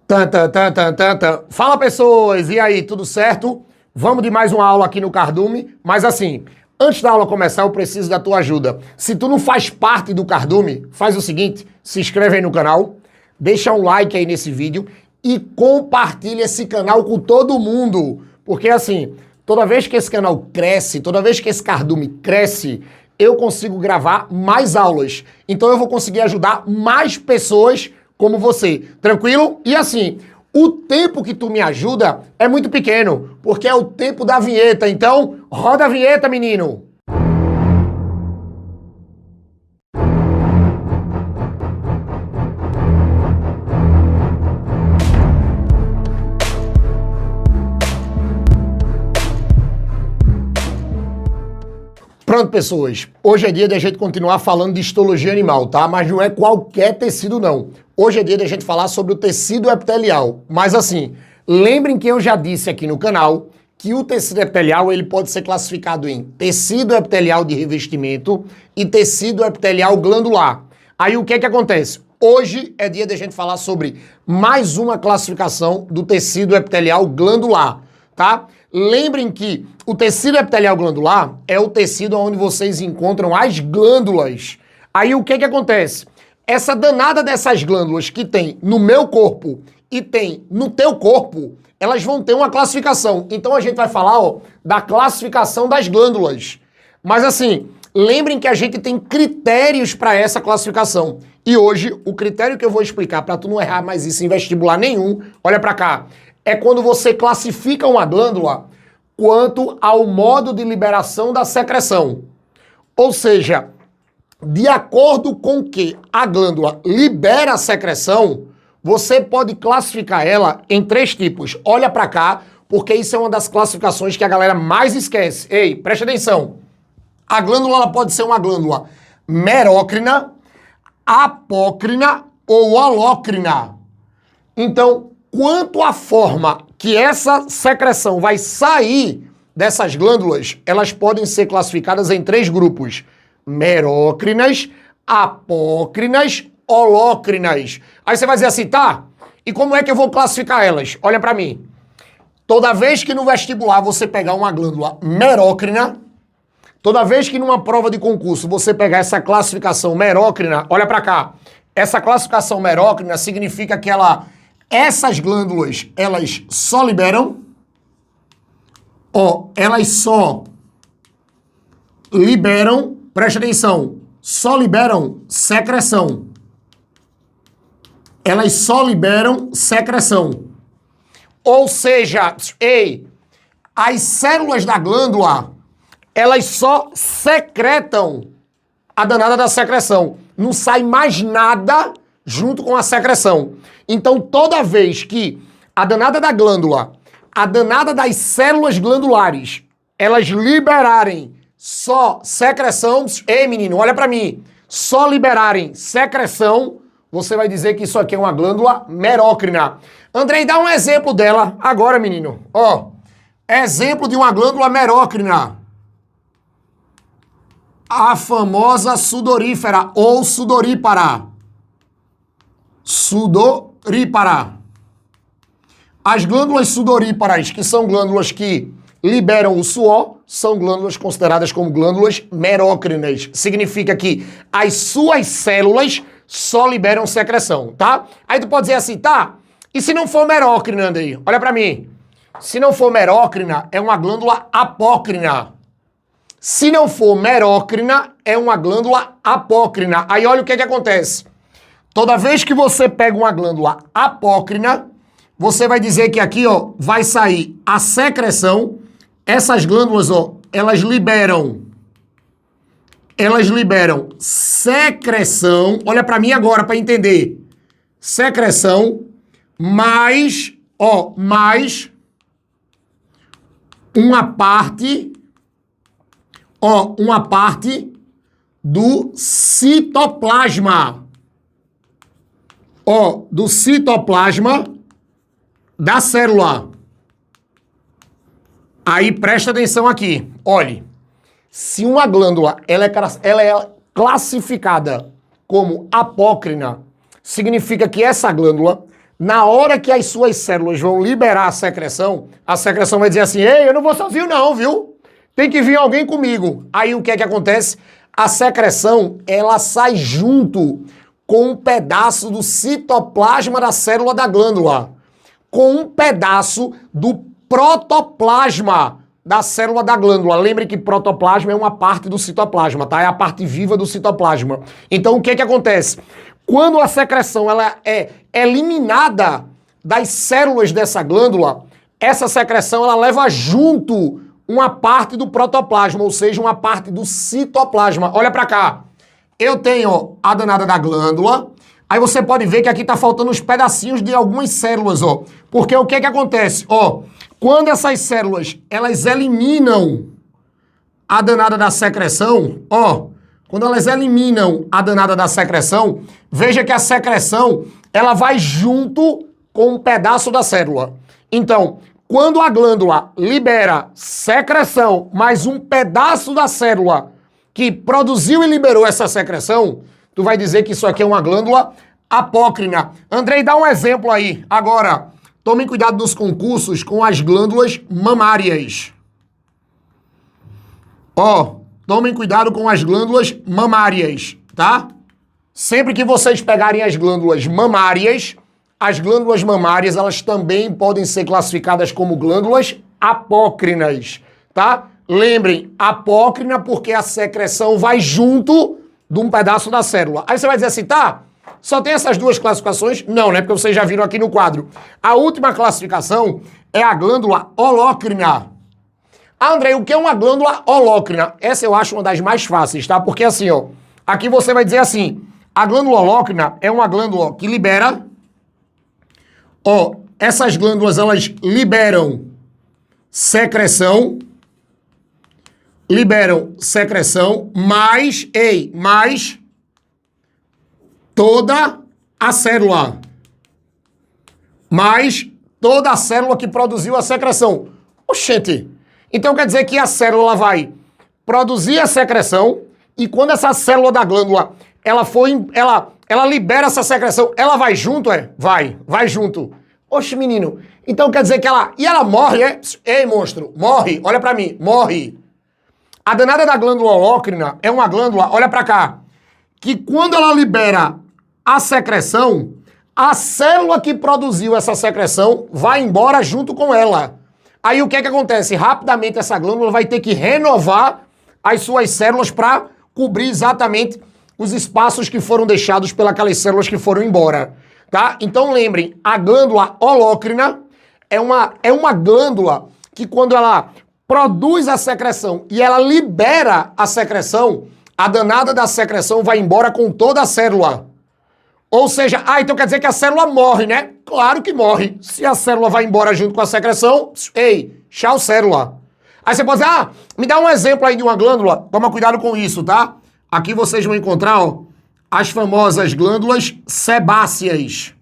Tan, tan, tan, tan, tan, tan. Fala, pessoas! E aí, tudo certo? Vamos de mais uma aula aqui no Cardume, mas assim, antes da aula começar, eu preciso da tua ajuda. Se tu não faz parte do Cardume, faz o seguinte, se inscreve aí no canal, deixa um like aí nesse vídeo e compartilha esse canal com todo mundo. Porque assim, toda vez que esse canal cresce, toda vez que esse Cardume cresce, eu consigo gravar mais aulas. Então eu vou conseguir ajudar mais pessoas como você, tranquilo? E assim, o tempo que tu me ajuda é muito pequeno, porque é o tempo da vinheta. Então, roda a vinheta, menino! Pronto, pessoas. Hoje é dia de a gente continuar falando de histologia animal, tá? Mas não é qualquer tecido, não. Hoje é dia de a gente falar sobre o tecido epitelial. Mas assim, lembrem que eu já disse aqui no canal que o tecido epitelial ele pode ser classificado em tecido epitelial de revestimento e tecido epitelial glandular. Aí o que é que acontece? Hoje é dia de a gente falar sobre mais uma classificação do tecido epitelial glandular, tá? Lembrem que o tecido epitelial glandular é o tecido onde vocês encontram as glândulas. Aí o que que acontece? Essa danada dessas glândulas que tem no meu corpo e tem no teu corpo, elas vão ter uma classificação. Então a gente vai falar, ó, da classificação das glândulas. Mas assim, lembrem que a gente tem critérios para essa classificação. E hoje, o critério que eu vou explicar para tu não errar mais isso em vestibular nenhum, olha para cá, é quando você classifica uma glândula quanto ao modo de liberação da secreção. Ou seja, de acordo com que a glândula libera a secreção, você pode classificar ela em 3 tipos. Olha para cá, porque isso é uma das classificações que a galera mais esquece. Ei, preste atenção. A glândula ela pode ser uma glândula merócrina, apócrina ou holócrina. Então, quanto à forma que essa secreção vai sair dessas glândulas, elas podem ser classificadas em 3 grupos: merócrinas, apócrinas, holócrinas. Aí você vai dizer assim, tá? E como é que eu vou classificar elas? Olha pra mim. Toda vez que no vestibular você pegar uma glândula merócrina, toda vez que numa prova de concurso você pegar essa classificação merócrina, olha pra cá. Essa classificação merócrina significa que essas glândulas, elas só liberam, elas só liberam, preste atenção, só liberam secreção. Elas só liberam secreção. Ou seja, as células da glândula, elas só secretam a danada da secreção. Não sai mais nada junto com a secreção. Então, toda vez que a danada da glândula, a danada das células glandulares, elas liberarem só secreção, menino, olha pra mim, só liberarem secreção, você vai dizer que isso aqui é uma glândula merócrina. Andrei, dá um exemplo dela agora, menino. Exemplo de uma glândula merócrina. A famosa sudorífera ou sudorípara. Sudorípara. As glândulas sudoríparas, que são glândulas que liberam o suor, são glândulas consideradas como glândulas merócrinas. Significa que as suas células só liberam secreção, tá? Aí tu pode dizer assim, tá? E se não for merócrina, Andrei? Olha pra mim. Se não for merócrina, é uma glândula apócrina. Se não for merócrina, é uma glândula apócrina. Aí olha o que acontece. Toda vez que você pega uma glândula apócrina, você vai dizer que aqui, vai sair a secreção. Essas glândulas, elas liberam secreção. Olha para mim agora para entender. Secreção mais uma parte do citoplasma. Do citoplasma da célula. Aí presta atenção aqui. Olhe, se uma glândula ela é classificada como apócrina, significa que essa glândula Na hora que as suas células vão liberar a secreção vai dizer assim, ei, eu não vou sozinho não, viu? Tem que vir alguém comigo. Aí o que é que acontece? A secreção, ela sai junto com um pedaço do citoplasma da célula da glândula, com um pedaço do protoplasma da célula da glândula. Lembre que protoplasma é uma parte do citoplasma, tá? É a parte viva do citoplasma. Então o que é que acontece? Quando a secreção ela é eliminada das células dessa glândula, essa secreção ela leva junto uma parte do protoplasma, ou seja, uma parte do citoplasma. Olha pra cá. Eu tenho a danada da glândula, aí você pode ver que aqui tá faltando os pedacinhos de algumas células, ó. Porque o que é que acontece? Ó, quando essas células, elas eliminam a danada da secreção, ó, quando elas eliminam a danada da secreção, veja que a secreção, ela vai junto com um pedaço da célula. Então, quando a glândula libera secreção, mais um pedaço da célula que produziu e liberou essa secreção, tu vai dizer que isso aqui é uma glândula apócrina. Andrei, dá um exemplo aí. Agora, tomem cuidado nos concursos com as glândulas mamárias. Ó, tomem cuidado com as glândulas mamárias, tá? Sempre que vocês pegarem as glândulas mamárias, elas também podem ser classificadas como glândulas apócrinas, tá? Lembrem, apócrina porque a secreção vai junto de um pedaço da célula. Aí você vai dizer assim, tá, só tem essas duas classificações? Não, né? Porque vocês já viram aqui no quadro. A última classificação é a glândula holócrina. Ah, André, o que é uma glândula holócrina? Essa eu acho uma das mais fáceis, tá? Porque assim, ó, aqui você vai dizer assim, a glândula holócrina é uma glândula que libera, ó, essas glândulas, elas liberam secreção, mais toda a célula. Mais toda a célula que produziu a secreção. Oxente! Então quer dizer que a célula vai produzir a secreção e quando essa célula da glândula, ela libera essa secreção, ela vai junto, é? Vai junto. Oxe, menino, então quer dizer que ela morre, é? Ei, monstro, morre, olha pra mim, morre. A danada da glândula holócrina é uma glândula, olha pra cá, que quando ela libera a secreção, a célula que produziu essa secreção vai embora junto com ela. Aí o que é que acontece? Rapidamente essa glândula vai ter que renovar as suas células para cobrir exatamente os espaços que foram deixados pelas células que foram embora, tá? Então lembrem, a glândula holócrina é uma glândula que quando ela produz a secreção e ela libera a secreção, a danada da secreção vai embora com toda a célula. Ou seja, então quer dizer que a célula morre, né? Claro que morre. Se a célula vai embora junto com a secreção, ei, tchau célula. Aí você pode dizer, me dá um exemplo aí de uma glândula. Toma cuidado com isso, tá? Aqui vocês vão encontrar, ó, as famosas glândulas sebáceas.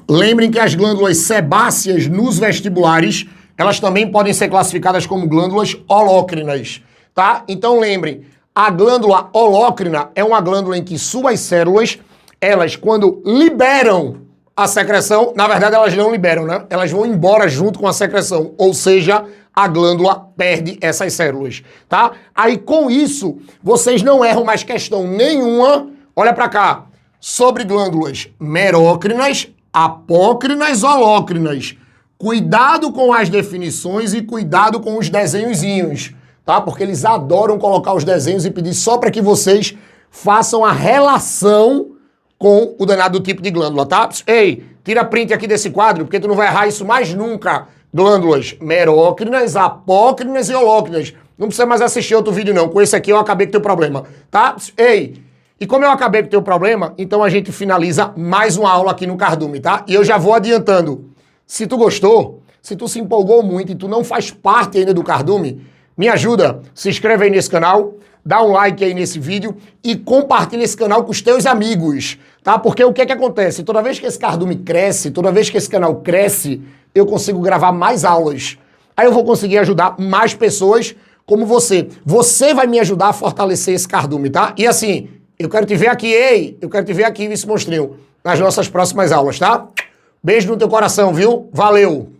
Lembrem que as glândulas sebáceas nos vestibulares, elas também podem ser classificadas como glândulas holócrinas, tá? Então lembrem, a glândula holócrina é uma glândula em que suas células, elas quando liberam a secreção, na verdade elas não liberam, né? Elas vão embora junto com a secreção, ou seja, a glândula perde essas células, tá? Aí com isso, vocês não erram mais questão nenhuma, olha pra cá, sobre glândulas merócrinas, apócrinas, holócrinas. Cuidado com as definições e cuidado com os desenhozinhos, tá? Porque eles adoram colocar os desenhos e pedir só para que vocês façam a relação com o danado do tipo de glândula, tá? Ei, tira print aqui desse quadro, porque tu não vai errar isso mais nunca. Glândulas merócrinas, apócrinas e holócrinas. Não precisa mais assistir outro vídeo não, com esse aqui eu acabei com o teu problema, tá? Ei, e como eu acabei com o teu problema, então a gente finaliza mais uma aula aqui no Cardume, tá? E eu já vou adiantando. Se tu gostou, se tu se empolgou muito e tu não faz parte ainda do Cardume, me ajuda, se inscreve aí nesse canal, dá um like aí nesse vídeo e compartilha esse canal com os teus amigos, tá? Porque o que é que acontece? Toda vez que esse Cardume cresce, toda vez que esse canal cresce, eu consigo gravar mais aulas. Aí eu vou conseguir ajudar mais pessoas como você. Você vai me ajudar a fortalecer esse Cardume, tá? E assim, eu quero te ver aqui, ei, eu quero te ver aqui, vice-monstrinho. nas nossas próximas aulas, tá? Beijo no teu coração, viu? Valeu!